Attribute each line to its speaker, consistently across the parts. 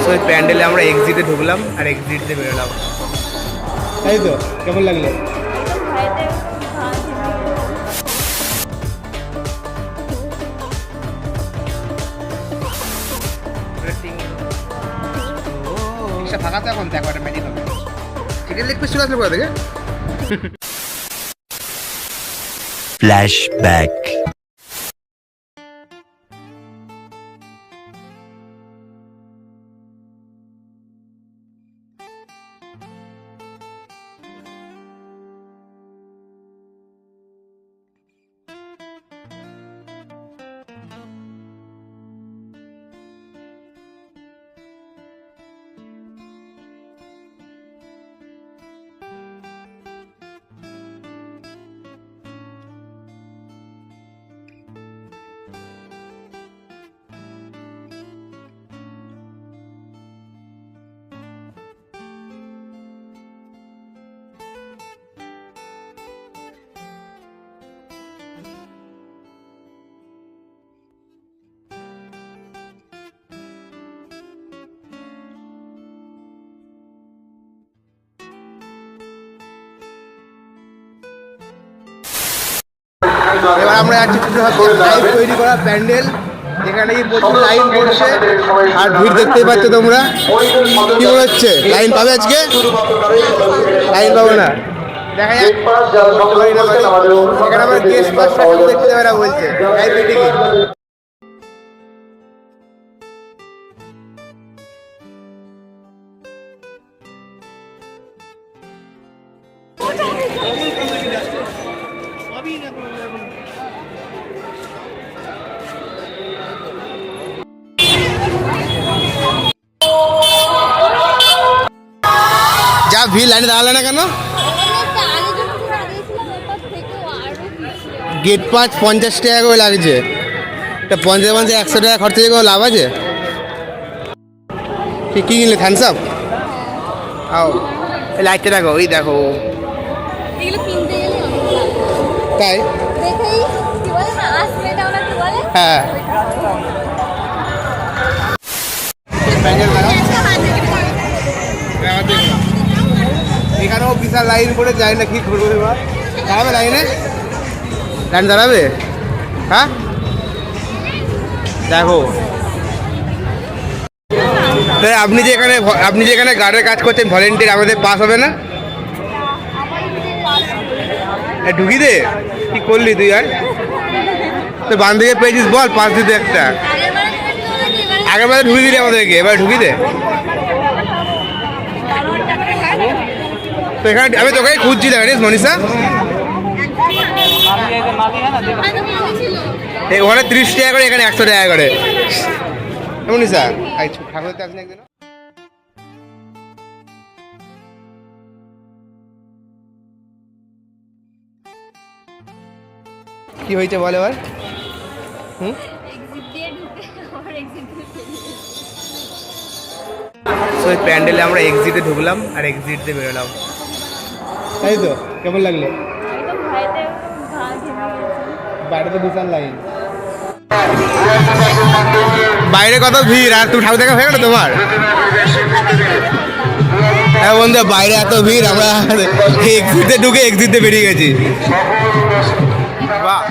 Speaker 1: So ওই প্যান্ডেলে আমরা এক্সিটে ঢুকলাম আর এক্সিট দিয়ে বেরোলাম। তাই তো, কেমন লাগলো? ফাঁকা তো এখন দেখো একটা ম্যাজিক হবে। চিকেন লেগ পিস চলে আসলে কোথা থেকে?
Speaker 2: ফ্ল্যাশব্যাক।
Speaker 1: এবার আমরা যাচ্ছি লাইভ তৈরি করা প্যান্ডেল, যেখানে কি প্রচুর লাইন পড়ছে আর ভিড় দেখতেই পাচ্ছ তোমরা। কি মনে হচ্ছে লাইন পাবে আজকে? লাইন পাবো না, দেখা যাক। এখানে আমার গেস্ট পাস দেখতে যাবে না বলছে লাইভ মিটিংয়ে। যা ভিড়, লাইনে দাঁড়ালে না কেন? গেট পাস 50 টাকা করে লাগছে, তা 50 100 টাকা খরচা দিয়ে কোনো লাভ আছে? কি কিনলে? Thums Up? আও এই লাইটটা দেখো, ওই দেখো। তাই? হ্যাঁ, এখানেও বিশাল লাইন পড়ে যায় না, কি করবো এবার? দাঁড়াবে লাইনে? লাইন দাঁড়াবে? হ্যাঁ দেখো, আপনি যে এখানে গার্ডের কাজ করছেন ভলেন্টিয়ার, আমাদের পাস হবে না? ঢুকি দে, কি করলি তুই? আর তো বান্ধবী পেয়েছিস, বল পাস দিতে একটা। আগেরবারে ঢুকি দিলি আমাদেরকে, এবার ঢুকি দে। তো এখানে আমি তোকে খুঁজছিলাম জানিস মনীষা, ওখানে 30 টাকা করে, এখানে 100 টাকা করে। মনীষা ঠাকুর আসেন একদিন। কি হয়েছে বল এবার? ওই প্যান্ডেলে আমরা এক্সিটে ঢুকলাম আর এক্সিট দিয়ে বেরোলাম। তাই তো, কেমন লাগলো? বাইরে তো বিশাল লাইন, বাইরে কত ভিড়, আর তুমি ঠাকুর দেখা হয়ে গেলো তোমার? হ্যাঁ বন্ধু, বাইরে এত ভিড়, আমরা এক্সিটে ঢুকে এক্সিটে বেরিয়ে গেছি। বাহ,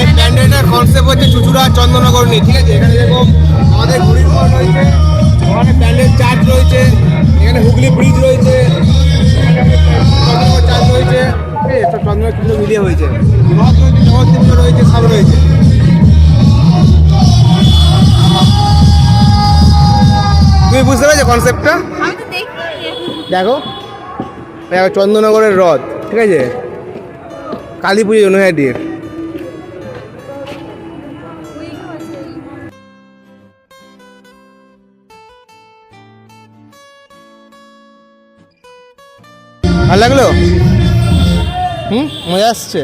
Speaker 1: এই প্যান্ডেলটার কনসেপ্ট হচ্ছে চুচুড়া চন্দননগর নিয়ে, ঠিক আছে? এখানে যেরকম আমাদের ঘুড়ির মোড় রয়েছে, ওখানে প্যান্ডেল চার্চ রয়েছে, এখানে হুগলি ব্রিজ রয়েছে, চন্দননগর চার্চ রয়েছে, ঠিক আছে? সব চন্দননগর কিছু মিলিয়ে হয়েছে, রথ রয়েছে, জগদ্দীপ রয়েছে, সব রয়েছে। তুমি বুঝতে পেরেছো কনসেপ্টটা? দেখো চন্দননগরের রথ, ঠিক আছে? কালী পুজো নৈহাটির। ভালো লাগলো? মজা আসছে?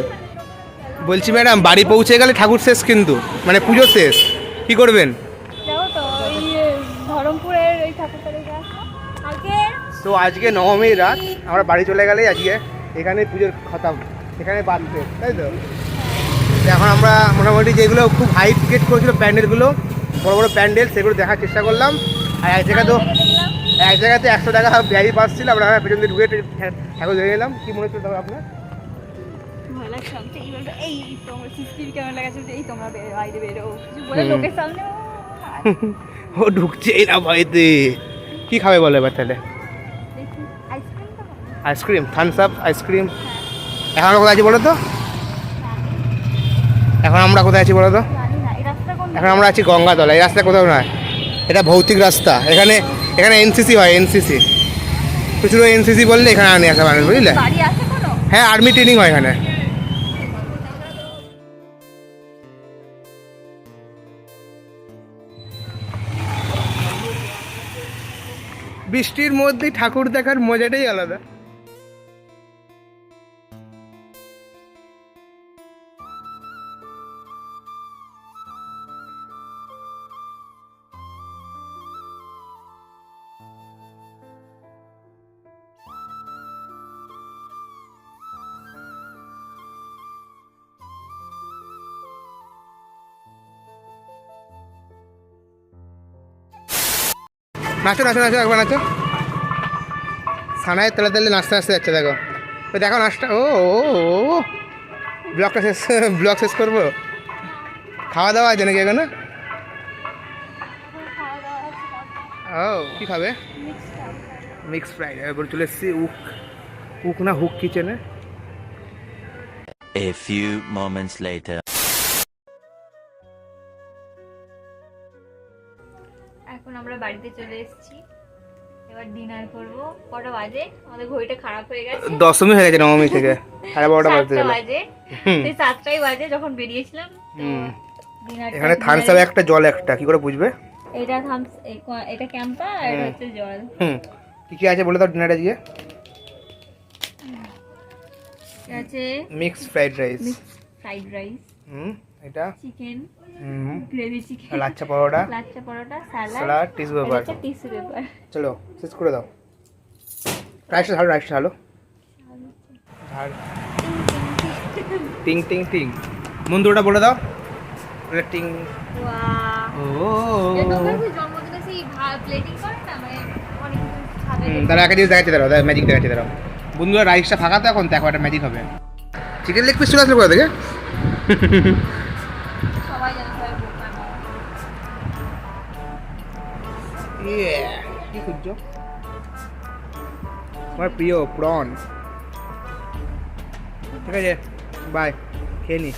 Speaker 1: বলছি ম্যাডাম, বাড়ি পৌঁছে গেলে ঠাকুর শেষ কিন্তু, মানে পুজো শেষ, কি করবেন?
Speaker 2: যাবো তো এই ধরমপুরের ওই ঠাকুরটা দেখে আসবো কালকে।
Speaker 1: তো আজকে নবমীর রাত, আমরা বাড়ি চলে গেলেই আজকে এখানে পুজোর খতম, এখানে বাঁধতে, তাই তো? এখন আমরা মোটামুটি যেগুলো খুব হাই গেট করেছিল প্যান্ডেলগুলো, বড় বড় প্যান্ডেল, সেগুলো দেখার চেষ্টা করলাম। আর এক জায়গা তো এক জায়গাতে 100 টাকা ব্যারি পাস ছিল, আমরা পেছন দিয়ে ঢুকে ঠাকুর ধরে নিলাম। কী মনে হচ্ছে তবে আপনার?
Speaker 2: ভয় লাগছে এই তোমার সিসিটিভি ক্যামেরা লাগাচ্ছে, এই তোমরা বাইরে বেরো বলে লোকের সামনে
Speaker 1: ও ঢুকছেই না বাড়িতে। কী খাবে বলো এবার তাহলে? Ice cream, Thums Up ice cream. এখন আমরা কোথায় আছি বলো তো? এখন আমরা কোথায় আছি বলো তো? এখন আমরা আছি গঙ্গাতলা। এই রাস্তা কোথাও নয়, এটা ভৌতিক রাস্তা। এখানে এনসিসি হয়, এনসিসি। প্রচুর এনসিসি বললে এখানে আনে আসা মানুষ, বুঝলে? হ্যাঁ, আর্মি ট্রেনিং হয় এখানে। বৃষ্টির মধ্যে ঠাকুর দেখার মজাটাই আলাদা। নাচো নাচো নাচো, একবার নাচো। সানায় তেলে তেলে নাচতে নাচতে যাচ্ছে, দেখো ওই দেখো নাচটা। ও ব্লগ শেষ করবো। খাওয়া দাওয়া আছে নাকি এখানে? ও কী খাবে? Mix fried. এবার চলে এসেছি উক না হুক কিচেনে।
Speaker 3: A few moments later.
Speaker 2: এখন আমরা বাড়িতে চলে এসেছি, এবার ডিনার করব। কটা বাজে? আমাদের ঘড়িটা খারাপ হয়ে গেছে,
Speaker 1: দশমী হয়ে গেছে, নবমী থেকে 12:30 বাজতে গেল।
Speaker 2: বাজে সেই 7টাই বাজে যখন বেরিয়েছিলাম।
Speaker 1: এখানে থামস আপ একটা, জল একটা, কি করে বুঝবে?
Speaker 2: এটা থামস, এটা ক্যাম্পা আর এটা হচ্ছে জল।
Speaker 1: কি কি আছে বলে দাও ডিনারে আজকে?
Speaker 2: আছে
Speaker 1: মিক্স ফ্রাইড রাইস, এটা
Speaker 2: chicken,
Speaker 1: gravy chicken, lachha paratha, salad, tissue paper. চলো শেষ করে দাও। রাইসটা ঢালো। টিং টিং টিং, মন্ত্রটা বলে দাও। টিং। তারা একটা জিনিস দেখাচ্ছে, দাঁড়াও ম্যাজিক দেখাচ্ছে, দাঁড়াও বন্ধুরা। রাইসটা ফাঁকা তো এখন, দেখো একটা ম্যাজিক হবে। চিকেন লেগ পিস চলে আসলো কোথা থেকে? কি খুঁজছো? আমার প্রিয় প্রন। ঠিক আছে, বাই, খেয়ে নি।